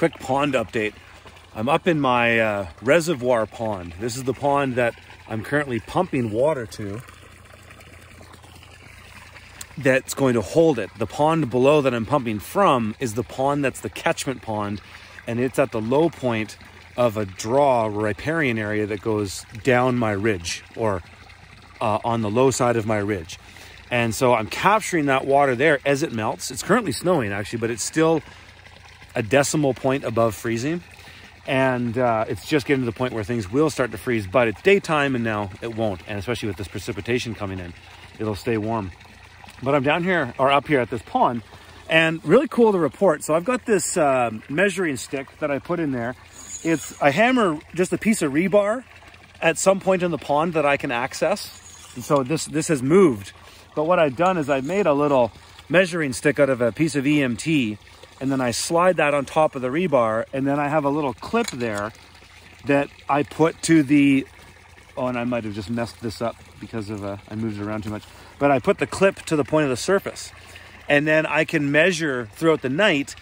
quick pond update. I'm up in my reservoir pond. This is the pond that I'm currently pumping water to that's going to hold it. The pond below that I'm pumping from is the pond that's the catchment pond, and it's at the low point of a draw riparian area that goes down my ridge, or on the low side of my ridge. And so I'm capturing that water there as it melts. It's currently snowing actually, but it's still a decimal point above freezing. And it's just getting to the point where things will start to freeze, but it's daytime and now it won't. And especially with this precipitation coming in, it'll stay warm. But I'm down here, or up here at this pond, and really cool to report. So I've got this measuring stick that I put in there. I hammer just a piece of rebar at some point in the pond that I can access. And so this has moved. But what I've done is I've made a little measuring stick out of a piece of EMT, and then I slide that on top of the rebar, and then I have a little clip there that I put to the, oh, and I might have just messed this up because of I moved it around too much, but I put the clip to the point of the surface, and then I can measure throughout the night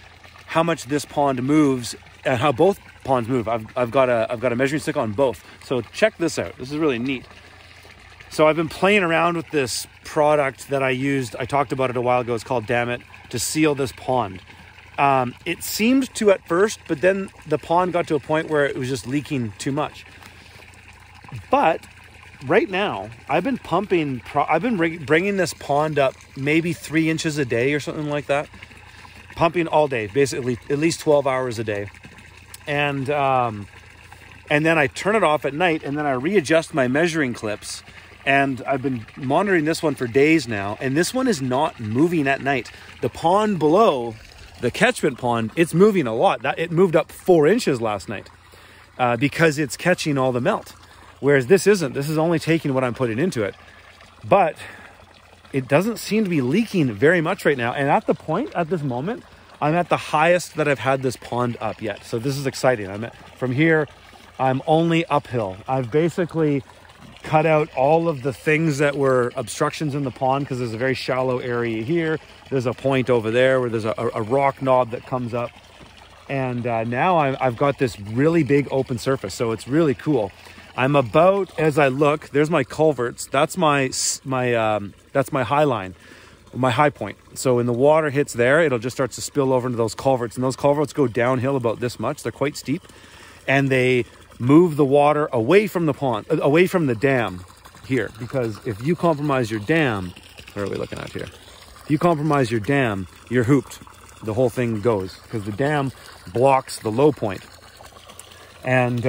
how much this pond moves and how both ponds move. I've got a measuring stick on both. So check this out. This is really neat. So I've been playing around with this product that I used. I talked about it a while ago. It's called Damn It, to seal this pond. It seemed to at first, but then the pond got to a point where it was just leaking too much. But right now, I've been pumping, I've been bringing this pond up maybe 3 inches a day or something like that. Pumping all day, basically at least 12 hours a day. And then I turn it off at night, and then I readjust my measuring clips. And I've been monitoring this one for days now, and this one is not moving at night. The pond below, the catchment pond, it's moving a lot. It moved up 4 inches last night because it's catching all the melt. Whereas this isn't. This is only taking what I'm putting into it. But it doesn't seem to be leaking very much right now. And at this moment, I'm at the highest that I've had this pond up yet. So this is exciting. From here, I'm only uphill. I've basically cut out all of the things that were obstructions in the pond, because there's a very shallow area here. There's a point over there where there's a rock knob that comes up. And now I've got this really big open surface. So it's really cool. I'm about, as I look, there's my culverts. That's my high line, my high point. So when the water hits there, it'll just start to spill over into those culverts. And those culverts go downhill about this much. They're quite steep. And they move the water away from the pond, away from the dam here. Because if you compromise your dam, what are we looking at here? If you compromise your dam, you're hooped. The whole thing goes, because the dam blocks the low point. And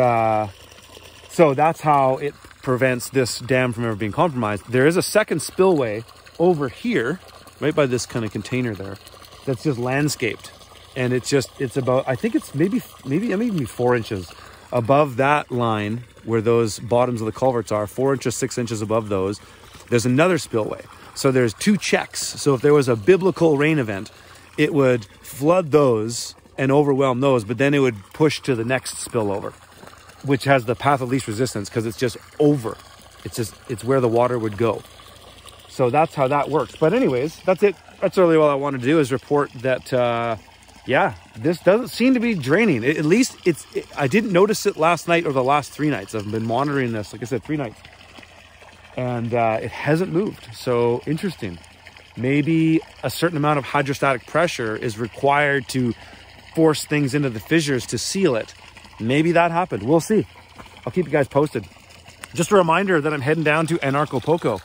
so that's how it prevents this dam from ever being compromised. There is a second spillway over here, right by this kind of container there, that's just landscaped. And it's about, I think it's maybe 4 inches above that line where those bottoms of the culverts are, 4 inches, 6 inches above those. There's another spillway. So there's 2 checks. So if there was a biblical rain event, it would flood those and overwhelm those, but then it would push to the next spillover, which has the path of least resistance, because it's just over. It's where the water would go. So that's how that works. But anyways, that's it. That's really all I wanted to do, is report that, yeah, this doesn't seem to be draining. At least I didn't notice it last night or the last 3 nights. I've been monitoring this, like I said, 3 nights. And it hasn't moved. So interesting. Maybe a certain amount of hydrostatic pressure is required to force things into the fissures to seal it. Maybe that happened. We'll see. I'll keep you guys posted. Just a reminder that I'm heading down to Acapulco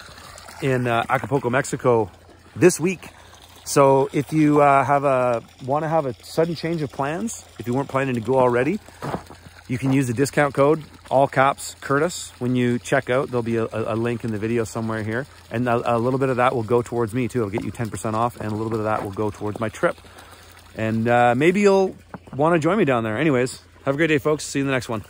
in Acapulco, Mexico this week. So if you want to have a sudden change of plans, if you weren't planning to go already, you can use the discount code, all caps, Curtis. When you check out, there'll be a link in the video somewhere here. And a little bit of that will go towards me too. It'll get you 10% off, and a little bit of that will go towards my trip. And maybe you'll want to join me down there. Anyways, have a great day, folks. See you in the next one.